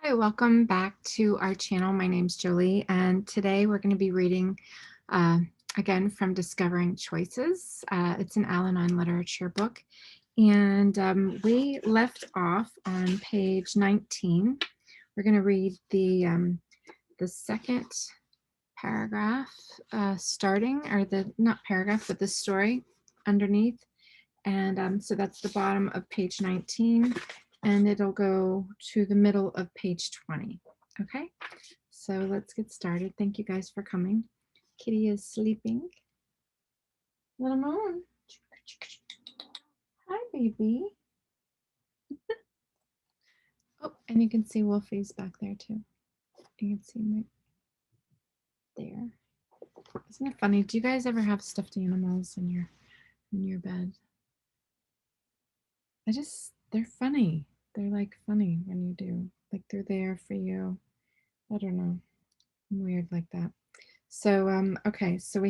Hi, welcome back to our channel. My name's Jolie, and today we're going to be reading uh, again from Discovering Choices. It's an Al-Anon literature book, and we left off on page 19. We're going to read the second paragraph, starting, or the not paragraph, but the story underneath. And so that's the bottom of page 19, and it'll go to the middle of page 20. Okay, so let's get started. Thank you guys for coming. Kitty is sleeping. Little Moon. Hi, baby. Oh, and you can see Wolfie's back there too. You can see him right there. Isn't it funny? Do you guys ever have stuffed animals in your bed? They're funny. They're like funny when you do. Like they're there for you. I don't know. I'm weird like that. So, okay, so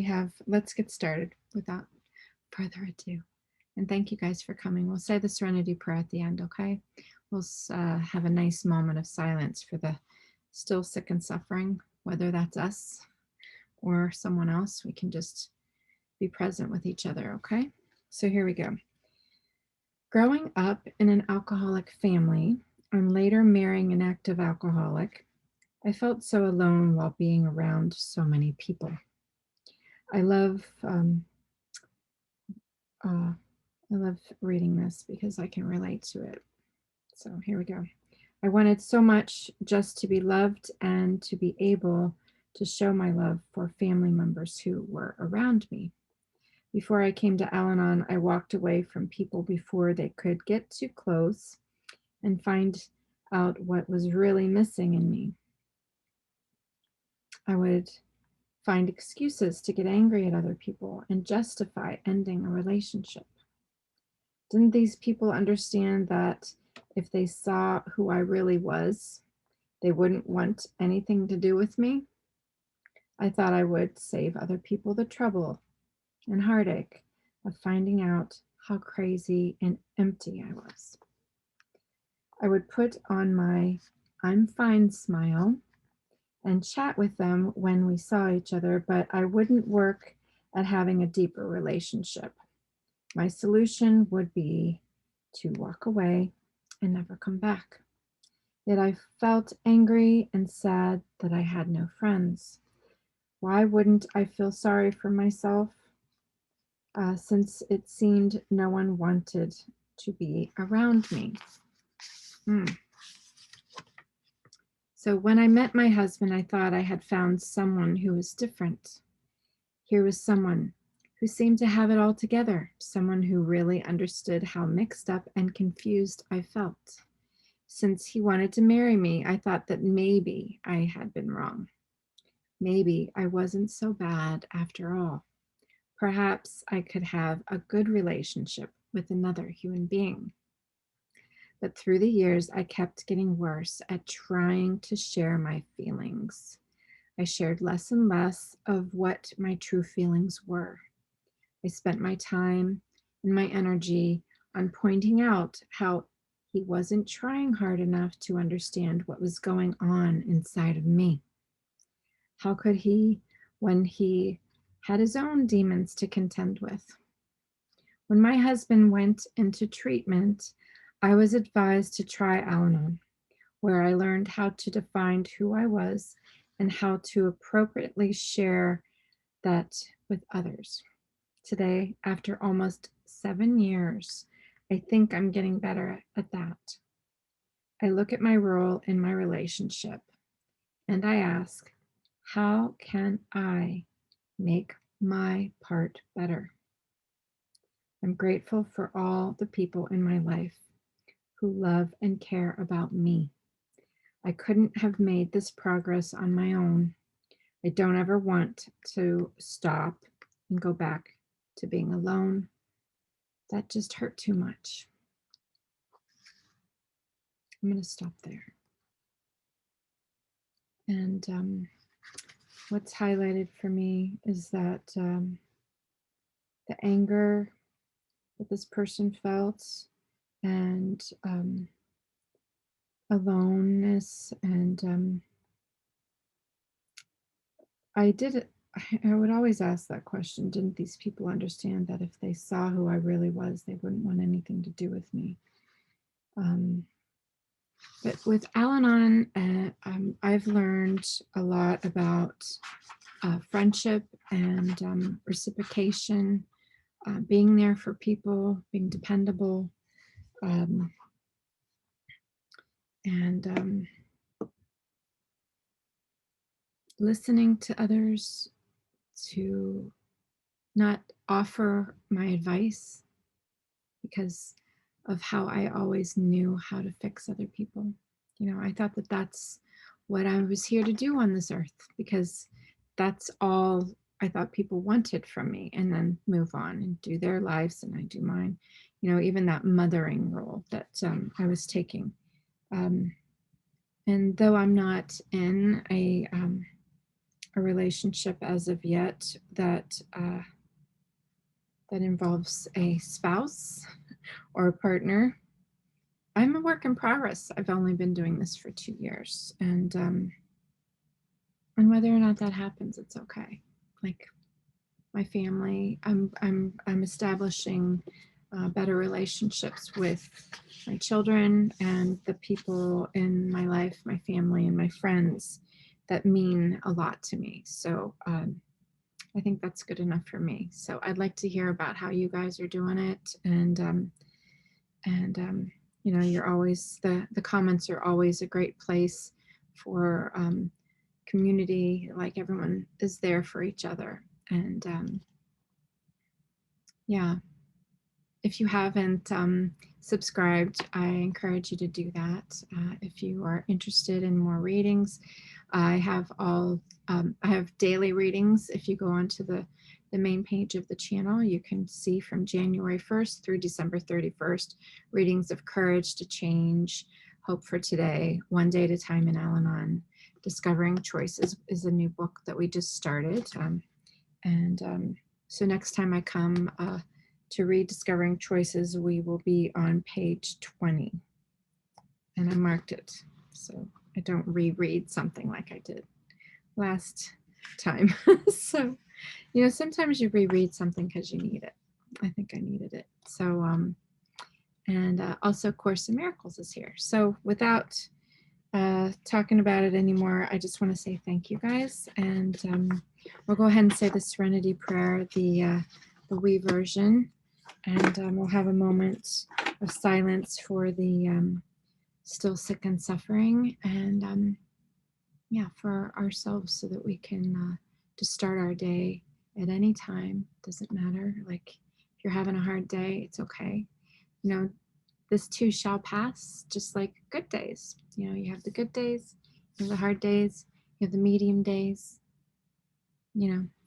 let's get started without further ado. And thank you guys for coming. We'll say the Serenity Prayer at the end, okay? We'll have a nice moment of silence for the still sick and suffering, whether that's us or someone else. We can just be present with each other, okay? So here we go. Growing up in an alcoholic family and later marrying an active alcoholic, I felt so alone while being around so many people. I love uh, I love reading this because I can relate to it. So here we go. I wanted so much just to be loved and to be able to show my love for family members who were around me. Before I came to Al-Anon, I walked away from people before they could get too close and find out what was really missing in me. I would find excuses to get angry at other people and justify ending a relationship. Didn't these people understand that if they saw who I really was, they wouldn't want anything to do with me? I thought I would save other people the trouble and heartache of finding out how crazy and empty I was. I would put on my I'm fine smile and chat with them when we saw each other, but I wouldn't work at having a deeper relationship. My solution would be to walk away and never come back. Yet I felt angry and sad that I had no friends. Why wouldn't I feel sorry for myself since it seemed no one wanted to be around me? Hmm. So when I met my husband, I thought I had found someone who was different. Here was someone who seemed to have it all together, someone who really understood how mixed up and confused I felt. Since he wanted to marry me, I thought that maybe I had been wrong. Maybe I wasn't so bad after all. Perhaps I could have a good relationship with another human being. But through the years, I kept getting worse at trying to share my feelings. I shared less and less of what my true feelings were. I spent my time and my energy on pointing out how he wasn't trying hard enough to understand what was going on inside of me. How could he when he had his own demons to contend with? When my husband went into treatment, I was advised to try Al-Anon, where I learned how to define who I was and how to appropriately share that with others. Today, after almost 7 years, I think I'm getting better at that. I look at my role in my relationship and I ask, how can I make my part better? I'm grateful for all the people in my life who love and care about me. I couldn't have made this progress on my own. I don't ever want to stop and go back to being alone. That just hurt too much. I'm going to stop there. And what's highlighted for me is that the anger that this person felt and aloneness, and I would always ask that question, didn't these people understand that if they saw who I really was, they wouldn't want anything to do with me? Um, but with Al-Anon, I've learned a lot about friendship and reciprocation, being there for people, being dependable, um, and listening to others, to not offer my advice because of how I always knew how to fix other people. I thought that that's what I was here to do on this earth, because that's all I thought people wanted from me, and then move on and do their lives and I do mine. Even that mothering role that I was taking. Um, and though I'm not in a relationship as of yet that involves a spouse or a partner, I'm a work in progress. I've only been doing this for 2 years, and whether or not that happens, it's okay. Like my family, I'm establishing better relationships with my children and the people in my life, my family, and my friends that mean a lot to me. So I think that's good enough for me. So I'd like to hear about how you guys are doing it, and you're always the comments are always a great place for community. Like everyone is there for each other, and yeah, if you haven't subscribed, I encourage you to do that. If you are interested in more readings, I have daily readings. If you go onto the main page of the channel, you can see from January 1st through December 31st, readings of Courage to Change, Hope for Today, One Day at a Time in Al-Anon. Discovering Choices is a new book that we just started. So next time I come to read Discovering Choices, we will be on page 20. And I marked it so I don't reread something like I did last time. So, sometimes you reread something because you need it. I think I needed it. So, and also Course in Miracles is here. So without talking about it anymore, I just want to say thank you guys. And we'll go ahead and say the Serenity Prayer, the wee version. And we'll have a moment of silence for the still sick and suffering, and yeah, for ourselves, so that we can just start our day at any time. Doesn't matter. Like if you're having a hard day, it's okay. This too shall pass, just like good days. You have the good days, you have the hard days, you have the medium days.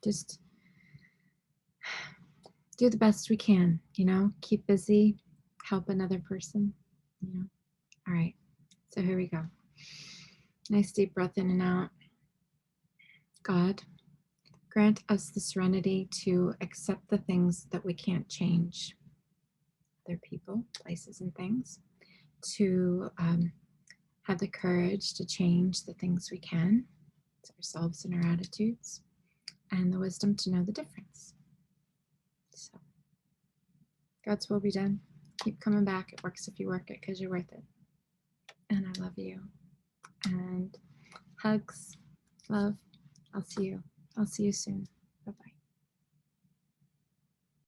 Just do the best we can, keep busy, help another person. All right, so here we go. Nice deep breath in and out. God, grant us the serenity to accept the things that we can't change, other people, places, and things, to have the courage to change the things we can, to ourselves and our attitudes, and the wisdom to know the difference. So, God's will be done. Keep coming back. It works if you work it, because you're worth it. And I love you. And hugs, love. I'll see you soon.